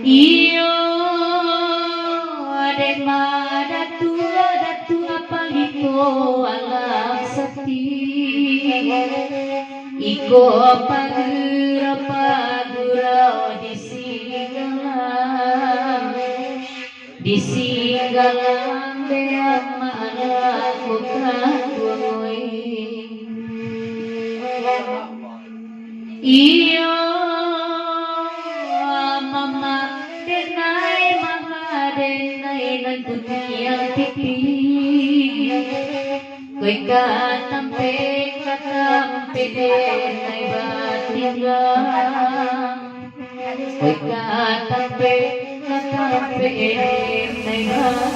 iyo ade madatu apa gitu alam sakti iko pagura di singgalang beang mana kukakuy iyo mama denai nan dunia pipi koy katampe denai batinggang koy katampe denai batinggang.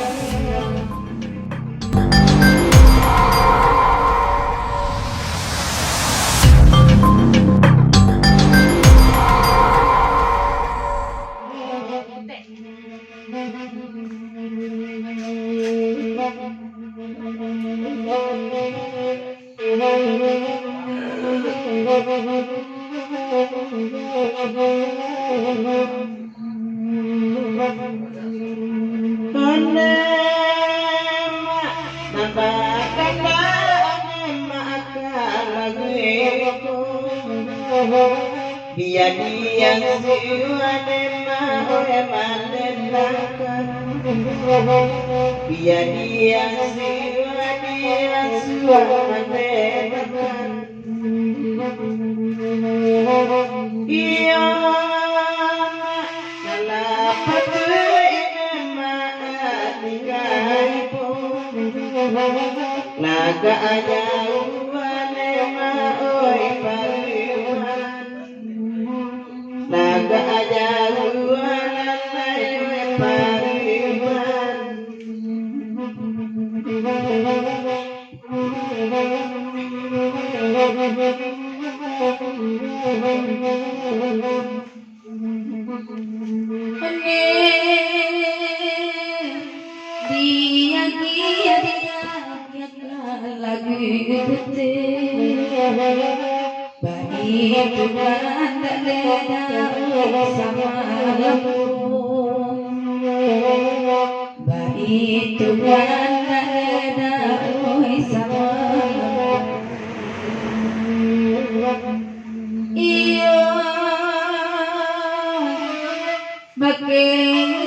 Dia siwane mahoe mandendakan dia siwane mandendakan iya nalapatu inema atikaipo naga ajauane mahoe pariwan naga ajauane pariwan dia lagi gede bagi Tuhan leda sama lamu bagi Tuhan leda sama iyo bagai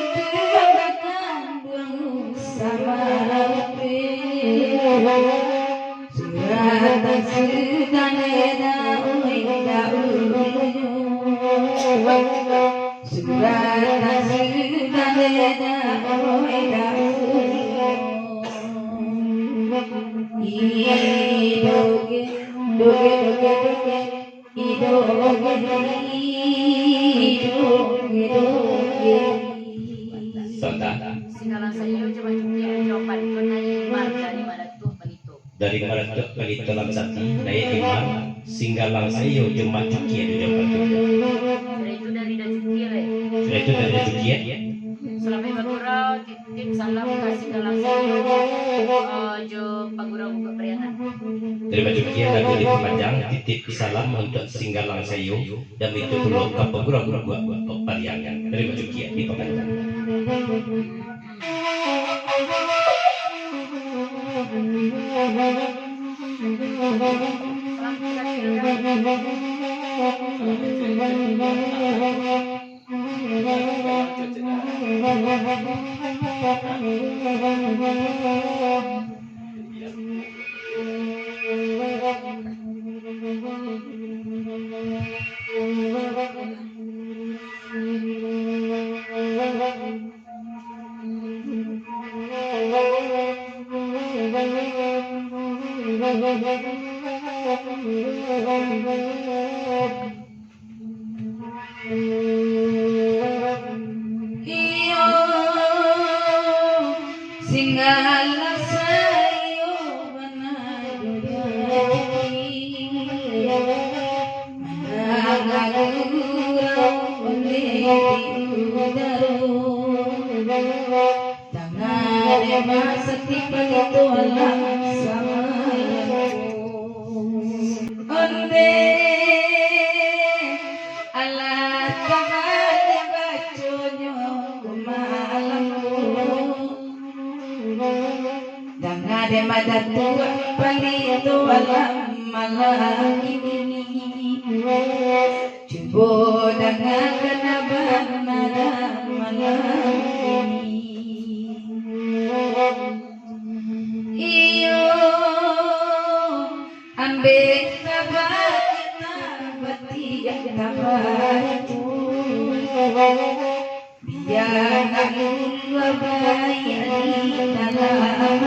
dari Maratuk Pelito Langsati Daya Imam Singgalang Sayo Jumat Cukia di Jawa Barat. Itu dari Dajukia Sudah itu dari Dajukia ya. Selama Bagura titip salam kasih dalam Sayo Jo Pagura Buka Priangan. Dari Bajukia lagu diperpanjang titip salam untuk Singgalang Sayo dan itu dulu ke Pagura Buka Priangan dari Bajukia diperpanjang. Allah Dangade madatu palito alam malam ini Cubo dengan kenaban malam ini Iyo ambil kabar kita betiak kabar itu biar namun wabayani dalam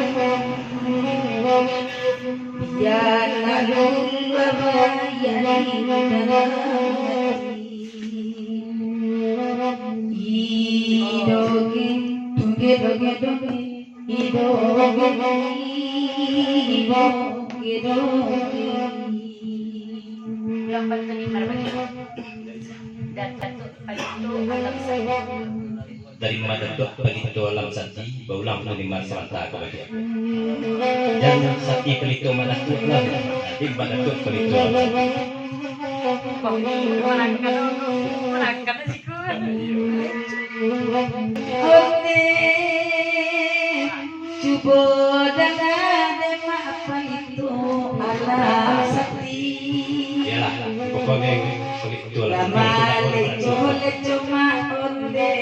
biar namun wabayani dalam idogin tugedogedoge idogin Ulang pantun ini berbagi. Dan Datuk Palito Alam Sati. Dari Datuk Palito Alam Sati, baulang menerima serata kebahagiaan. Dan Sati Palito Madatuk lah, di Datuk Palito Alam Sati. Melangkan siku. Oke, cubo dangade apa itu alam sakti. Yalah, pokoknya Palito Alam Lama Sati. leco cuma onde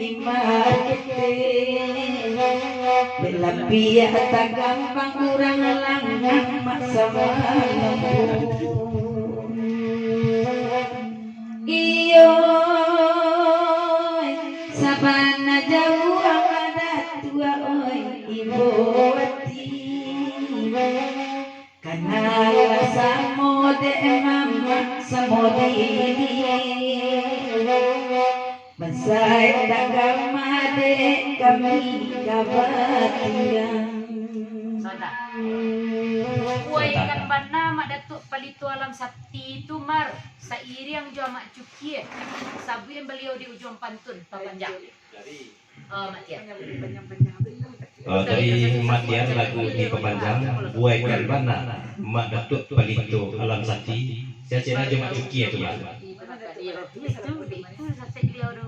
imakete. Belapia tak gampang kurang langgang masa lembu. Iyo sabana jauh amada tua oi ibu wati kanala samode mama samode masai tagamade kami kabatian Soda. Kuai ikan bana mak Datuk Palito Alam Sati itu mar sairi yang jua mak cukie sabu yang beliau di ujung pantun panjang. Mak Tia. Dari Matiar lagu di pemanjang buai Kalbana Mak Datuk Palito Alam Sati. Saya cina cuma cuki itu Mak. Itu sate beliau tu.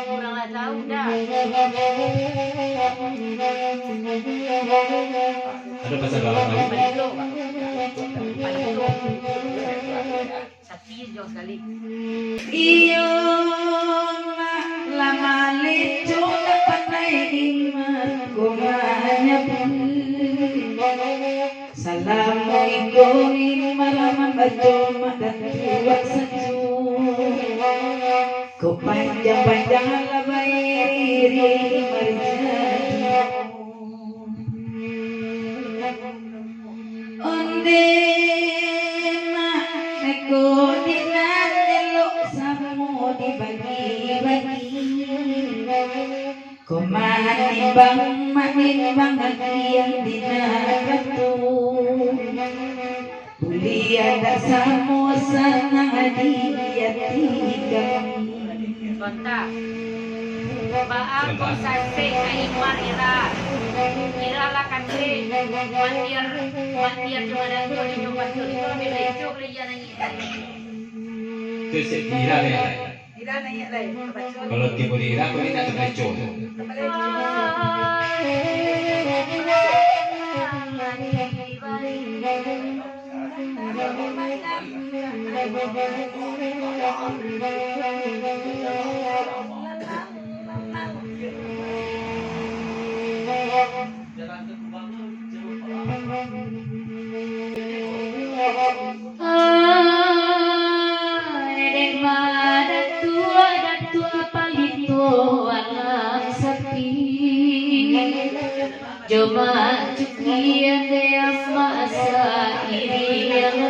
Kuranglah tahu dah. Ada pasal bawah lagi. Palito. Palito. Sati jauh sekali. iyo lama leco pandai iman kumanya pun Assalamualaikum malam baca dan buat sejuk Ku panjang-panjang labairi onde aku dinanelo samo dibagi-bagi kumanimbang manimbang yang dinagatu Buli ada samo sana hadiati kami Konta. Baako sase kaimar ira. Ira lah kandre. Mandir cuma dan tuh di jumpa tuh itu lebih baik tuh kerjaan ini. Itu sekira ya. Kalau tiba di Irak, ini tak terkecoh. Datuk Palito Alam Sati. Joma cuki yang masa iri yang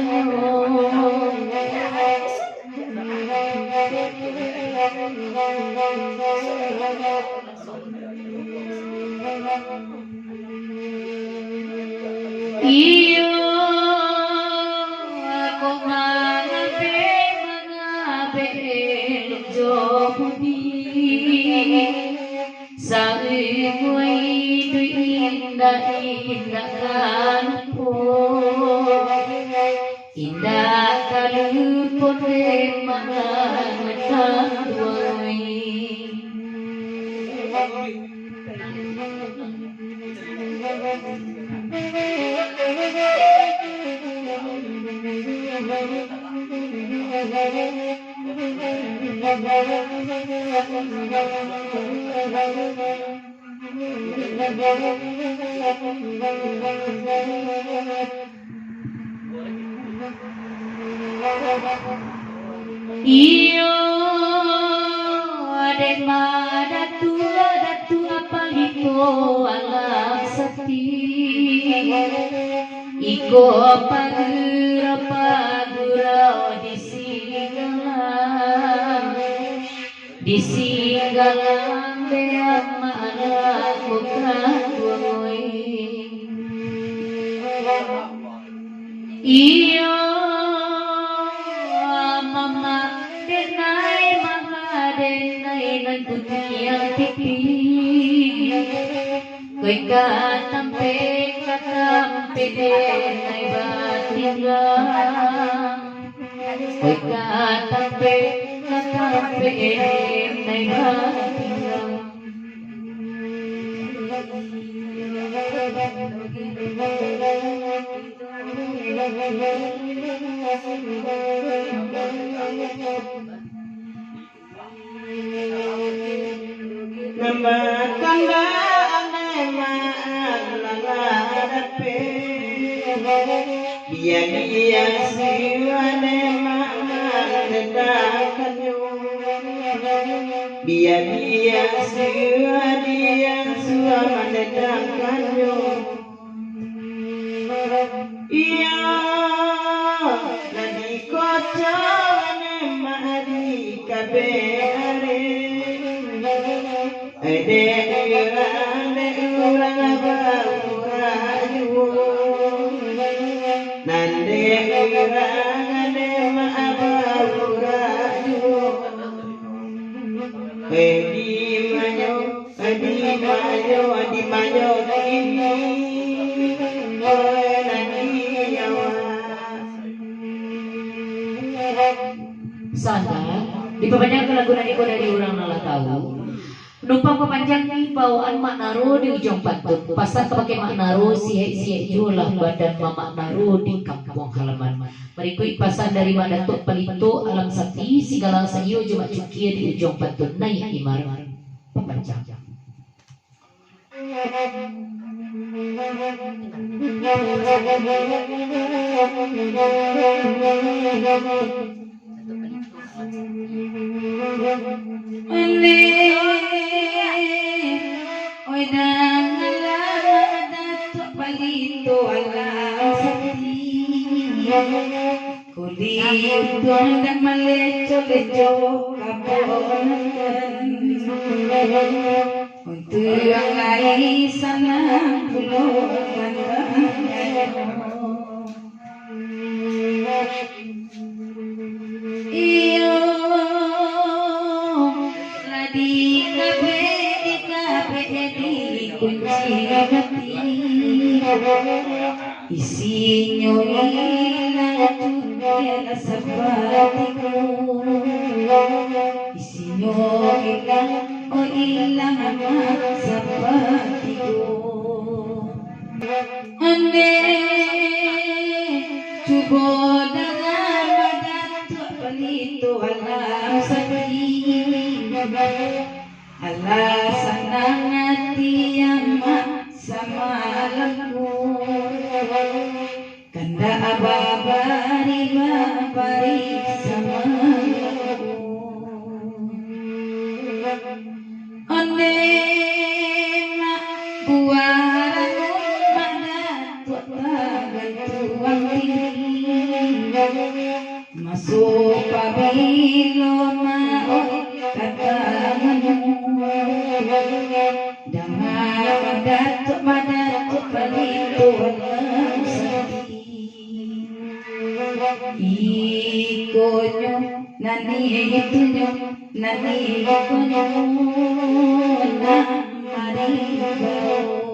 iyo aku mengabe jobudi Sabi mo'y indah kan po Indah kalupon mga matandwa Iyo datu apalito alam sati iko pagurau disingalang beang maala kukakuoy iyo mama denai nagkutiyang tipi ko'y katampe denai batigang ko'y katampe denai batigang sana diperbanyak lagunan iko dari orang nala tahu numpang pepanjang ni bawaan mak naro di ujung pantun pasal kepake mak naro sihe jualah badan mamak naro di kampung halaman berikut pasan dari mak datuk palito alam sakti segala sayo cuma cukia di ujung pantun naik imar pepanjang untuk yang lain sana pulau iyo ladi kape di kunci hati isinya hilang juga sabatiku isinya hilang sabatiku ane cubo dengan badan pelito alam sakti Allah senang hati amat sama alamku kanda ababari sama aku ane nak buaranmu pada tuang diri masuk pabilo mau katamu dengan datuk palito alam sakti ikonyo nani itunyo nani ikonyo na maribao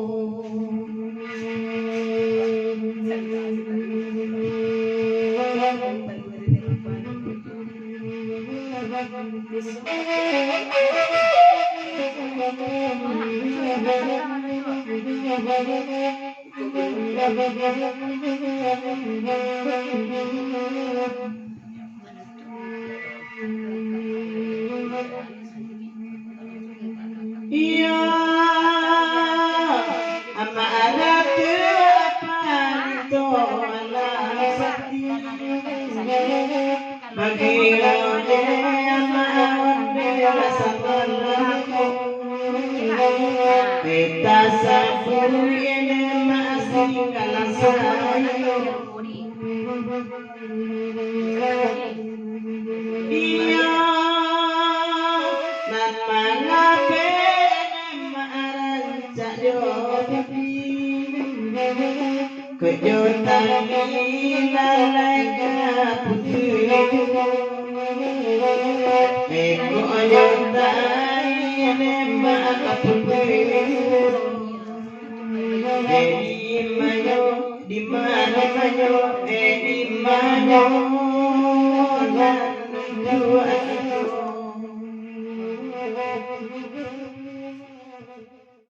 Di mana manyo, di mana